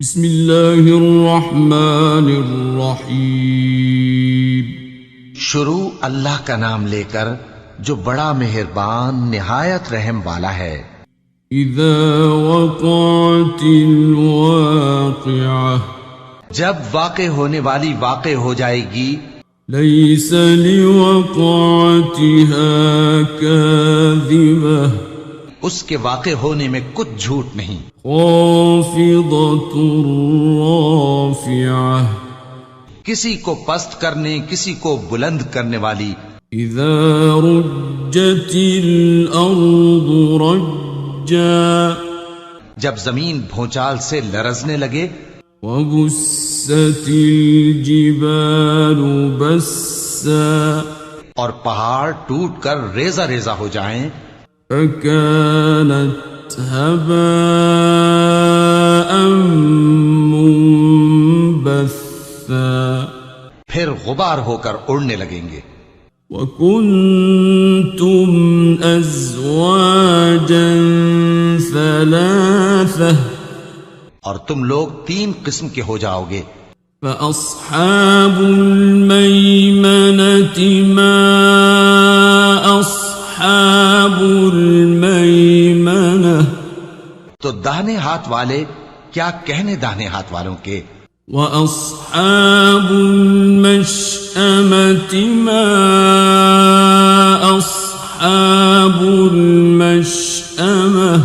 بسم اللہ الرحمن الرحیم۔ شروع اللہ کا نام لے کر جو بڑا مہربان نہایت رحم والا ہے۔ اذا وقعت الواقعہ، جب واقع ہونے والی واقع ہو جائے گی، لیس لوقعتها کاذبہ، اس کے واقع ہونے میں کچھ جھوٹ نہیں۔ خافضۃ رافعہ، کسی کو پست کرنے کسی کو بلند کرنے والی۔ اذا رجت الارض رجا، جب زمین بھونچال سے لرزنے لگے، وبست الجبال بسا، اور پہاڑ ٹوٹ کر ریزہ ریزہ ہو جائیں، فكانت هباء منبثا، پھر غبار ہو کر اڑنے لگیں گے۔ وكنتم أزواجا ثلاثة، اور تم لوگ 3 قسم کے ہو جاؤ گے۔ فأصحاب الميمنة ما أصحاب الميمنة، تو داہنے ہاتھ والے کیا کہنے داہنے ہاتھ والوں کے۔ وأصحاب المشأمة ما أصحاب المشأمة،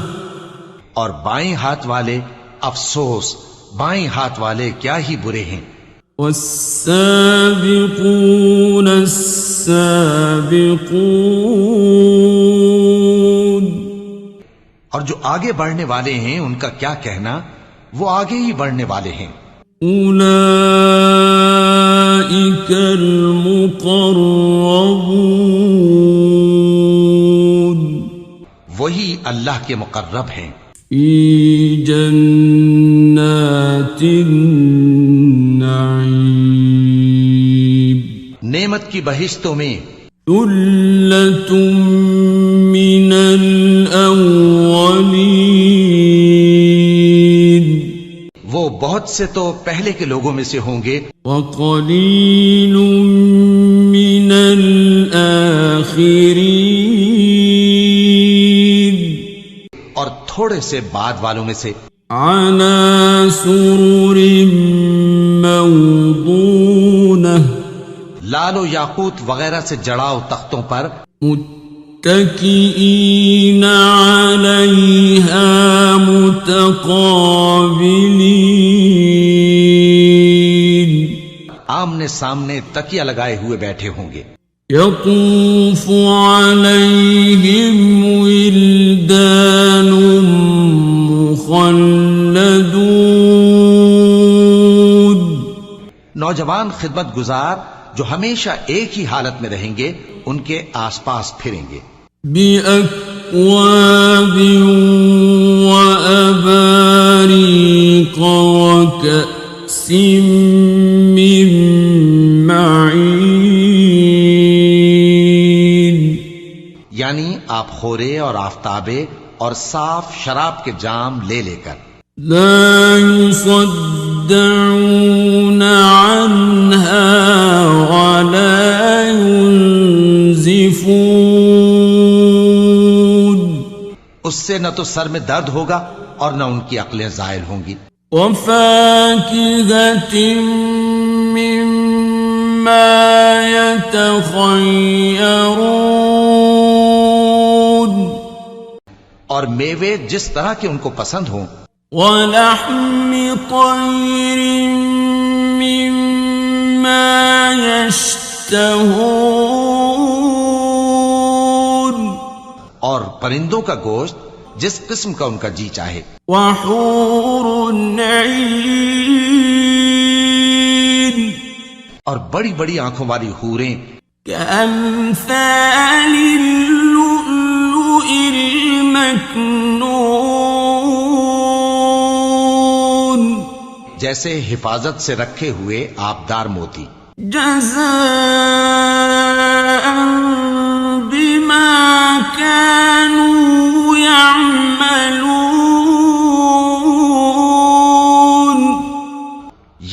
اور بائیں ہاتھ والے افسوس، بائیں ہاتھ والے کیا ہی برے ہیں۔ والسابقون السابقون، اور جو آگے بڑھنے والے ہیں ان کا کیا کہنا، وہ آگے ہی بڑھنے والے ہیں۔ اولئک المقربون، وہی اللہ کے مقرب ہیں، فی جنات النعیم، نعمت کی بہشتوں میں۔ ثلۃ من الاولین، وہ بہت سے تو پہلے کے لوگوں میں سے ہوں گے، وقلیل من الآخرین، اور تھوڑے سے بعد والوں میں سے۔ علی سرر موضونہ، لال و یاقوت وغیرہ سے جڑاؤ تختوں پر، متکئین علیہا متقابلین، آمنے سامنے تکیہ لگائے ہوئے بیٹھے ہوں گے۔ یطوف علیہم ولدان مخلدون، نوجوان خدمت گزار جو ہمیشہ ایک ہی حالت میں رہیں گے ان کے آس پاس پھریں گے۔ بِأَكْوَابٍ وَأَبَارِيقَ وَكَأْسٍ مِّن مَّعِينٍ، یعنی آپ خورے اور آفتابے اور صاف شراب کے جام لے لے کر۔ لا يصدعون عنها ولا ينزفون، اس سے نہ تو سر میں درد ہوگا اور نہ ان کی عقلیں زائل ہوں گی۔ وفاكهة مما يتخيرون، اور میوے جس طرح کے ان کو پسند ہوں۔ ولحم طير مما يشتهون، اور پرندوں کا گوشت جس قسم کا ان کا جی چاہے۔ وحور عين، اور بڑی بڑی آنکھوں والی حوریں كأمثال اللؤلؤ المكنون، جیسے حفاظت سے رکھے ہوئے آبدار موتی۔ جزاء بما كانوا يعملون،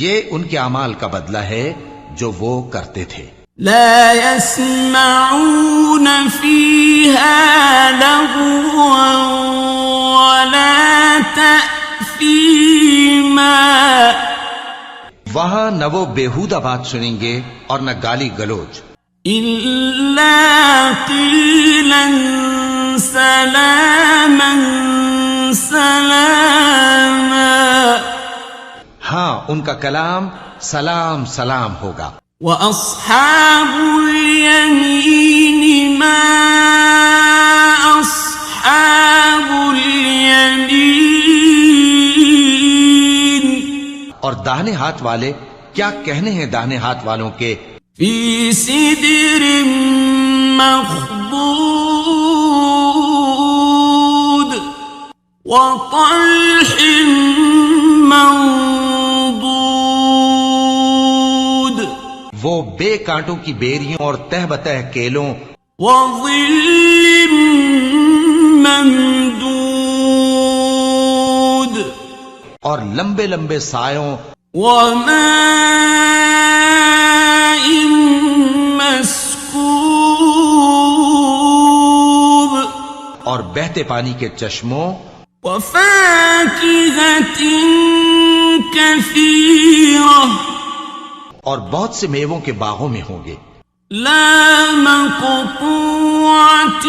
یہ ان کے اعمال کا بدلہ ہے جو وہ کرتے تھے. لا يسمعون فيها لغوا ولا تأثيما. وہاں نہ وہ بیہودہ بات سنیں گے اور نہ گالی گلوچ. إلا قيلا سلاما سلاما. ہاں ان کا کلام سلام سلام ہوگا. وأصحاب اليمين ما أصحاب اليمين. اور داہنے ہاتھ والے کیا کہنے ہیں داہنے ہاتھ والوں کے. في سدر مخضود وطلح منضود. وہ بے کانٹوں کی بیریوں اور تہ بتہ کیلوں وظل ممدود. اور لمبے لمبے سایوں وماء مسكوب. اور بہتے پانی کے چشموں وفاكهة كثيرة. اور بہت سے میووں کے باغوں میں ہوں گے. لا مقطوعة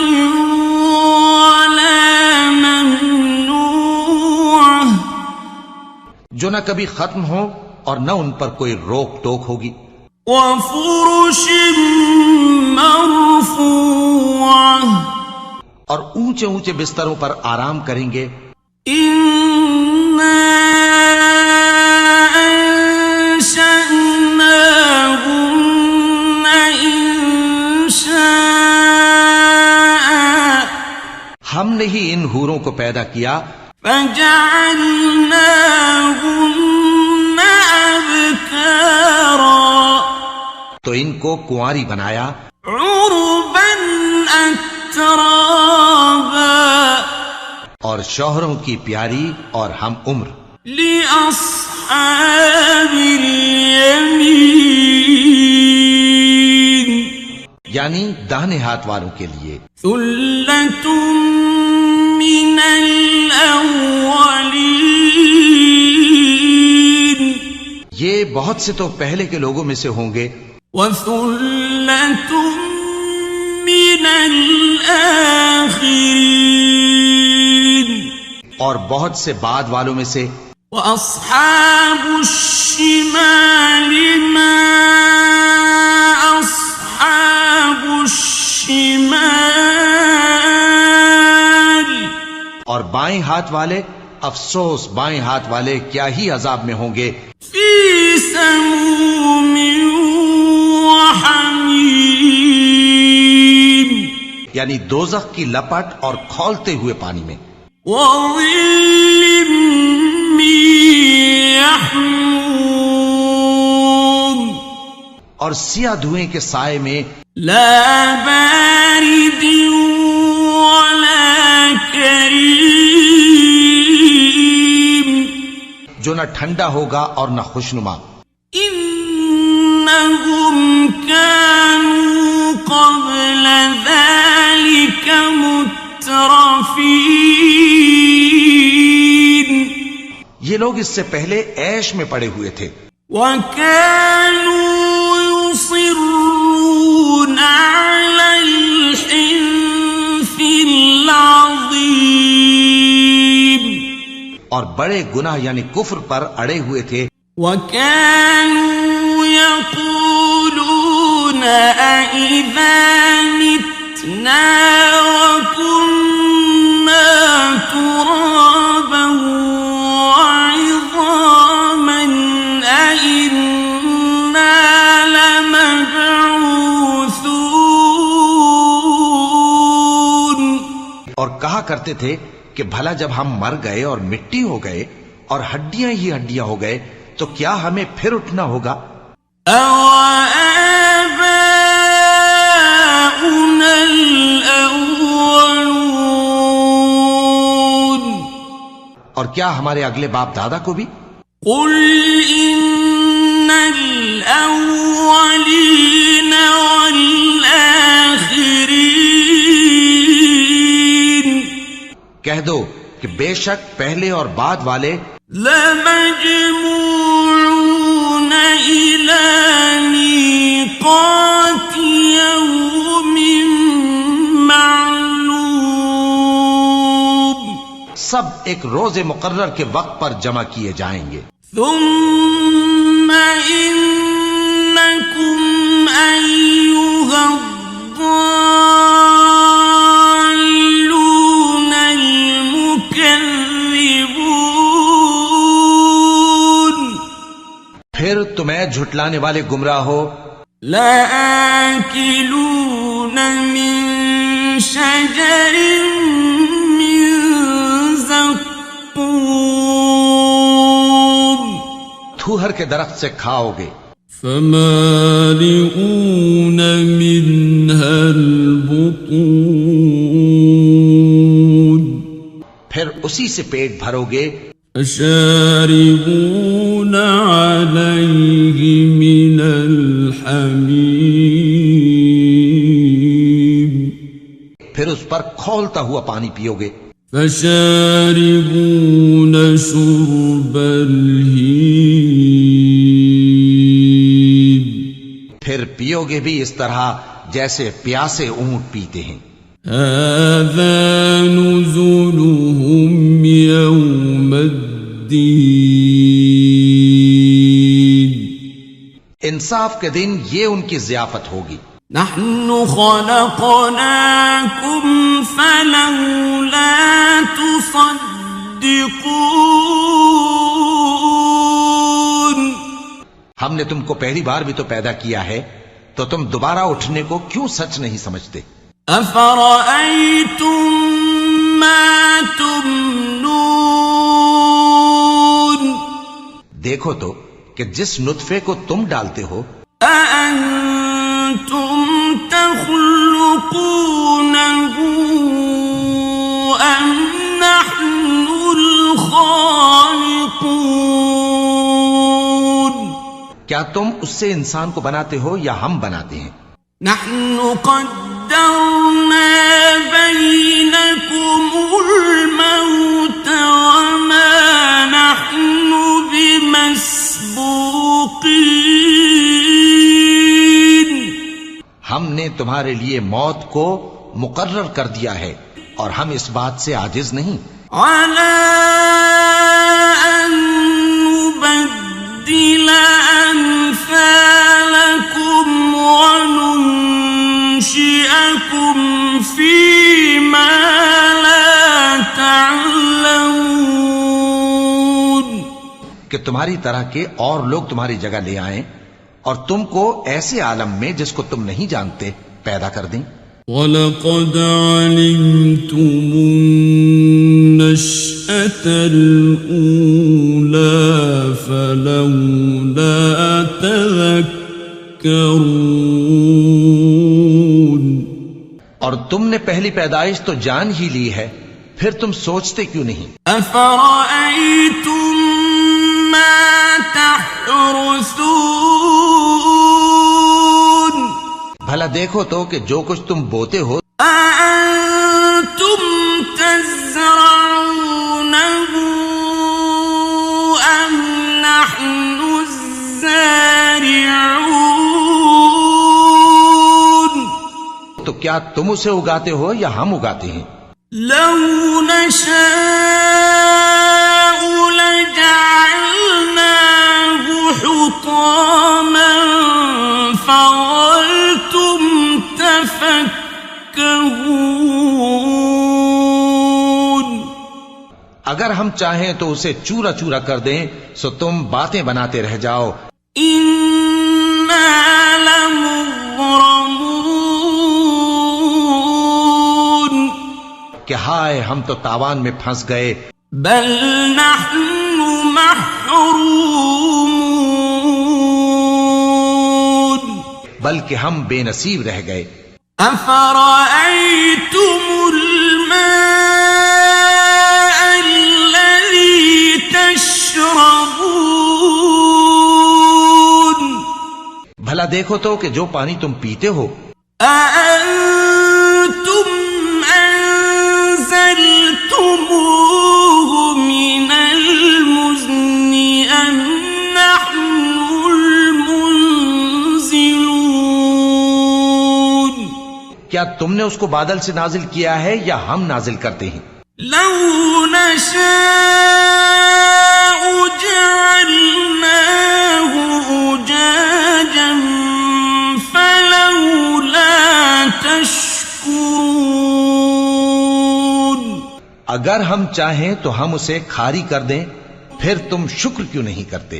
ولا ممنوعة. جو نہ کبھی ختم ہو اور نہ ان پر کوئی روک ٹوک ہوگی. وفرش مرفوعة. اور اونچے اونچے بستروں پر آرام کریں گے. إنا أنشأناهن إنشاء. ہم نے ہی ان حوروں کو پیدا کیا فجعلناهن أبكارا. تو ان کو کنواری بنایا عربا أترابا. اور شوہروں کی پیاری اور ہم عمر. لأصحاب اليمين. یعنی داہنے ہاتھ والوں کے لیے. ثلة من الأولين. یہ بہت سے تو پہلے کے لوگوں میں سے ہوں گے. وثلة من الآخرين. اور بہت سے بعد والوں میں سے. وأصحاب الشمال ما أصحاب الشمال. اور بائیں ہاتھ والے افسوس بائیں ہاتھ والے کیا ہی عذاب میں ہوں گے. في سموم وحميم. یعنی دوزخ کی لپٹ اور کھولتے ہوئے پانی میں. وظل من يحموم. اور سیاہ دھوئیں کے سائے میں. لا بارد ولا كريم. جو نہ ٹھنڈا ہوگا اور نہ خوشنما. إنهم كانوا قبل ذلك مترفين. یہ لوگ اس سے پہلے عیش میں پڑے ہوئے تھے. وكانوا يصرون على الحنث العظيم. اور بڑے گناہ یعنی کفر پر اڑے ہوئے تھے. وكانوا يقولون أئذا متنا وكنا ترابا وعظاما أئنا لمبعوثون. اور کہا کرتے تھے کہ بھلا جب ہم مر گئے اور مٹی ہو گئے اور ہڈیاں ہی ہڈیاں ہو گئے تو کیا ہمیں پھر اٹھنا ہوگا. أَوَآبَاؤُنَا الْأَوَّلُونَ. اور کیا ہمارے اگلے باپ دادا کو بھی. قُلْ إِنَّ الأولين والآخرين کہہ دو کہ بے شک پہلے اور بعد والے لمجموعون إلى ميقات يوم معلوم سب ایک روز مقرر کے وقت پر جمع کیے جائیں گے. ثم إنكم أيها الضالون المكذبون پھر تمہیں جھٹلانے والے گمراہ ہو. لآكلون من شجر من زقوم تھوہر کے درخت سے کھاؤ گے. فمالئون منها البطون پھر اسی سے پیٹ بھرو گے. فشاربون عليه من الحميم پھر اس پر کھولتا ہوا پانی پیو گے. فشاربون شرب الهيم پھر پیو گے بھی اس طرح جیسے پیاسے اونٹ پیتے ہیں. هذا نزلهم يوم الدين انصاف کے دن یہ ان کی ضیافت ہوگی. نحن خلقناكم فلولا تصدقون ہم نے تم کو پہلی بار بھی تو پیدا کیا ہے تو تم دوبارہ اٹھنے کو کیوں سچ نہیں سمجھتے. أفرأيتم ما تمنون دیکھو تو کہ جس نطفے کو تم ڈالتے ہو أأنتم تخلقونه أم نحن الخالقون کیا تم اس سے انسان کو بناتے ہو یا ہم بناتے ہیں. نحن قدرنا بينكم الموت وما نحن بمسبوقين ہم نے تمہارے لیے موت کو مقرر کر دیا ہے اور ہم اس بات سے عاجز نہیں. على أن نبدل أمثالكم وننشئكم فيما لا تعلمون کہ تمہاری طرح کے اور لوگ تمہاری جگہ لے آئیں اور تم کو ایسے عالم میں جس کو تم نہیں جانتے پیدا کر دیں. وَلَقَدْ عَلِمْتُمُ النَّشْأَةَ الْأُولَى فَلَوْلَا تَذَكَّرُونَ اور تم نے پہلی پیدائش تو جان ہی لی ہے پھر تم سوچتے کیوں نہیں. أَفَرَأَيْتُم مَّا تَحْرُثُونَ بھلا دیکھو تو کہ جو کچھ تم بوتے ہو أَأَنتُمْ تَزْرَعُونَهُ أَمْ نَحْنُ الزَّارِعُونَ تو کیا تم اسے اگاتے ہو یا ہم اگاتے ہیں. لَوْ نَشَاءُ لَجَعَلْنَاهُ حُطَامًا فَظَلْتُمْ تَفَكَّهُونَ اگر ہم چاہیں تو اسے چورا چورا کر دیں سو تم باتیں بناتے رہ جاؤ. إِنَّا لَمُغْرَمُونَ کہ ہائے ہم تو تاوان میں پھنس گئے. بل نحن محرومون بلکہ ہم بے نصیب رہ گئے. أفرأيتم الماء الذي تشربون بھلا دیکھو تو کہ جو پانی تم پیتے ہو أأنتم أنزلتموه من المزن أم نحن المنزلون کیا تم نے اس کو بادل سے نازل کیا ہے یا ہم نازل کرتے ہیں؟ لو نشاء جعلناه أجاجا فلولا تشكرون اگر ہم چاہیں تو ہم اسے کھاری کر دیں، پھر تم شکر کیوں نہیں کرتے؟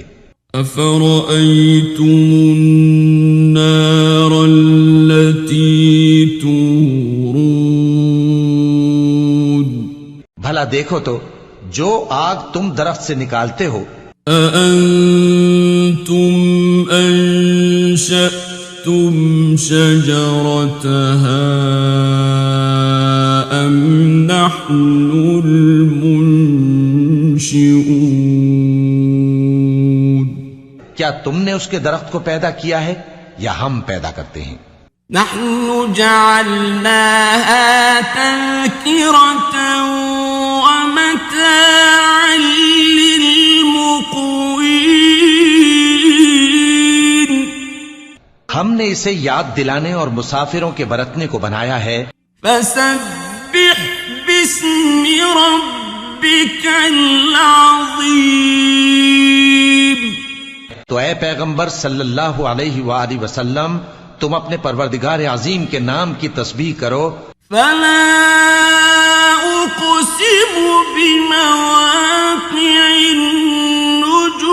أفرأيتم النار التي تورون بھلا دیکھو تو جو آگ تم درخت سے نکالتے ہو أأنتم أنشأتم شجرتها أم نحن المنشئون کیا تم نے اس کے درخت کو پیدا کیا ہے یا ہم پیدا کرتے ہیں؟ نحن جعلناها تذكرة ومتاعا للمقوين ہم نے اسے یاد دلانے اور مسافروں کے برتنے کو بنایا ہے۔ فسبح باسم ربك العظيم تو اے پیغمبر صلی اللہ علیہ وآلہ وسلم تم اپنے پروردگار عظیم کے نام کی تسبیح کرو۔ فلا أقسم بمواقع النجوم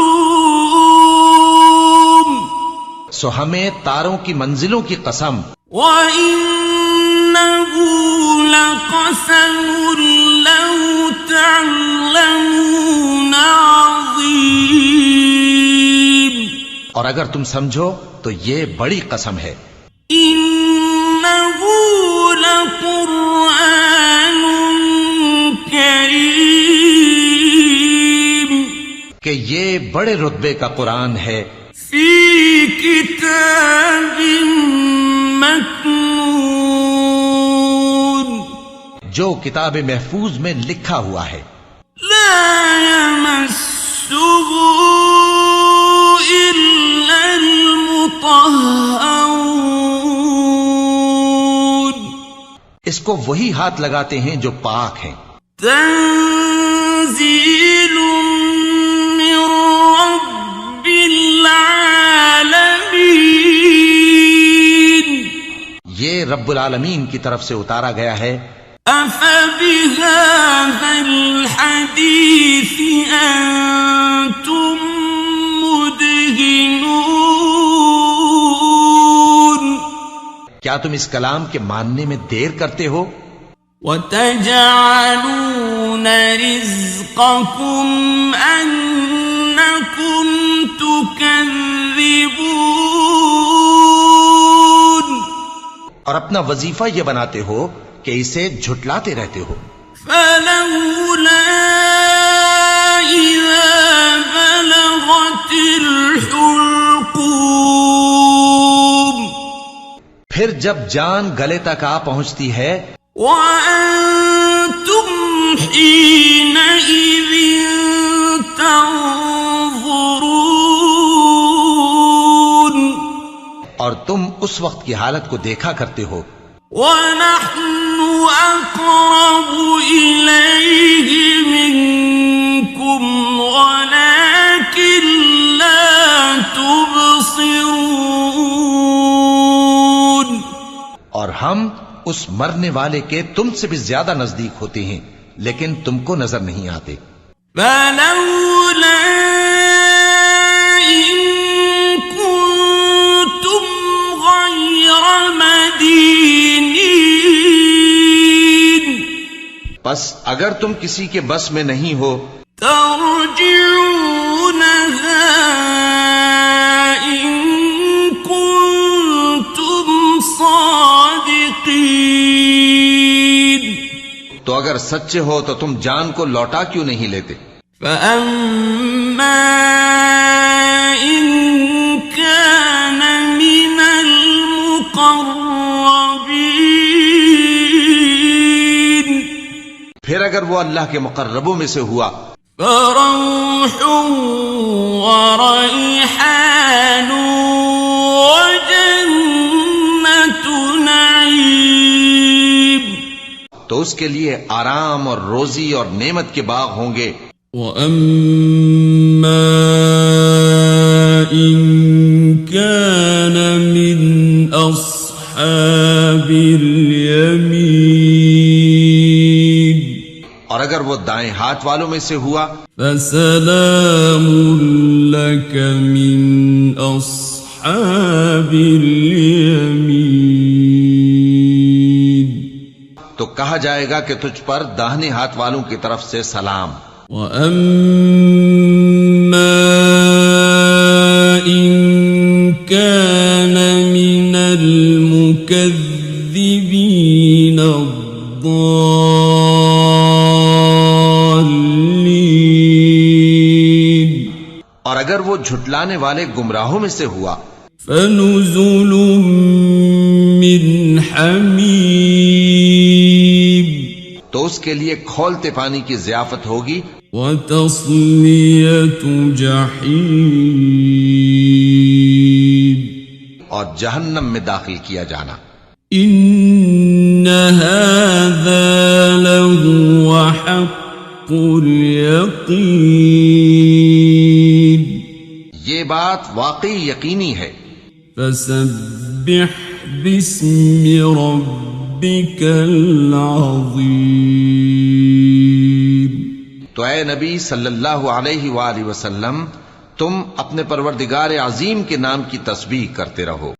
سو ہمیں تاروں کی منزلوں کی قسم، وَإِنَّهُ لَقَسَمٌ لَوْ تَعْلَمُونَ عَظِيمٌ اور اگر تم سمجھو تو یہ بڑی قسم ہے۔ إِنَّهُ لَقُرْآنٌ كَرِيمٌ کہ یہ بڑے رتبے کا قرآن ہے، فِي كِتَابٍ مَّكْنُونٍ جو کتاب محفوظ میں لکھا ہوا ہے، لا يمسه إلا المطهرون اس کو وہی ہاتھ لگاتے ہیں جو پاک ہیں۔ تنزيل من رب العالمين یہ رب العالمین کی طرف سے اتارا گیا ہے۔ أفبهذا الحديث أنتم مدهنون کیا تم اس کلام کے ماننے میں دیر کرتے ہو؟ وتجعلون رزقكم أنكم تكذبون اور اپنا وظیفہ یہ بناتے ہو کہ اسے جھٹلاتے رہتے ہو۔ فلولا إذا بلغت الحلقوم پھر جب جان گلے تک آ پہنچتی ہے، وأنتم حينئذ تنظرون اور تم اس وقت کی حالت کو دیکھا کرتے ہو، ونحن أقرب إليه منكم ولكن لا تبصرون اور ہم اس مرنے والے کے تم سے بھی زیادہ نزدیک ہوتے ہیں لیکن تم کو نظر نہیں آتے۔ فلولا إن كنتم غير مدينين پس اگر تم کسی کے بس میں نہیں ہو ترجعونها إن كنتم صادقين تو اگر سچے ہو تو تم جان کو لوٹا کیوں نہیں لیتے؟ فأما إن كان من اگر وہ اللہ کے مقربوں میں سے ہوا فروح وريحان وجنة نعيم، تو اس کے لیے آرام اور روزی اور نعمت کے باغ ہوں گے. وَأَمَّا إِن كَانَ مِنْ أَصْحَابِ الْيَمِينِ، اور اگر وہ دائیں ہاتھ والوں میں سے ہوا فَسَلَامٌ لَكَ مِنْ أَصْحَابِ الْيَمِينِ، تو کہا جائے گا کہ تجھ پر داہنے ہاتھ والوں کی طرف سے سلام. وَأَمَّا إِن كَانَ مِنَ الْمُكَذِّبِينَ الضَّالِّينَ، اور اگر وہ جھٹلانے والے گمراہوں میں سے ہوا فَنُزُلٌ مِّنْ حَمِيمٍ، تو اس کے لیے کھولتے پانی کی ضیافت ہوگی. وَتَصْلِيَةُ جَحِيمٍ، اور جہنم میں داخل کیا جانا. إِنَّ هَذَا لَهُوَ حَقُّ الْيَقِينِ، یہ بات واقعی یقینی ہے. فَسَبِّحْ بِاسْمِ رَبِّكَ الْعَظِيمِ، تو اے نبی صلی اللہ علیہ وآلہ وسلم تم اپنے پروردگار عظیم کے نام کی تسبیح کرتے رہو.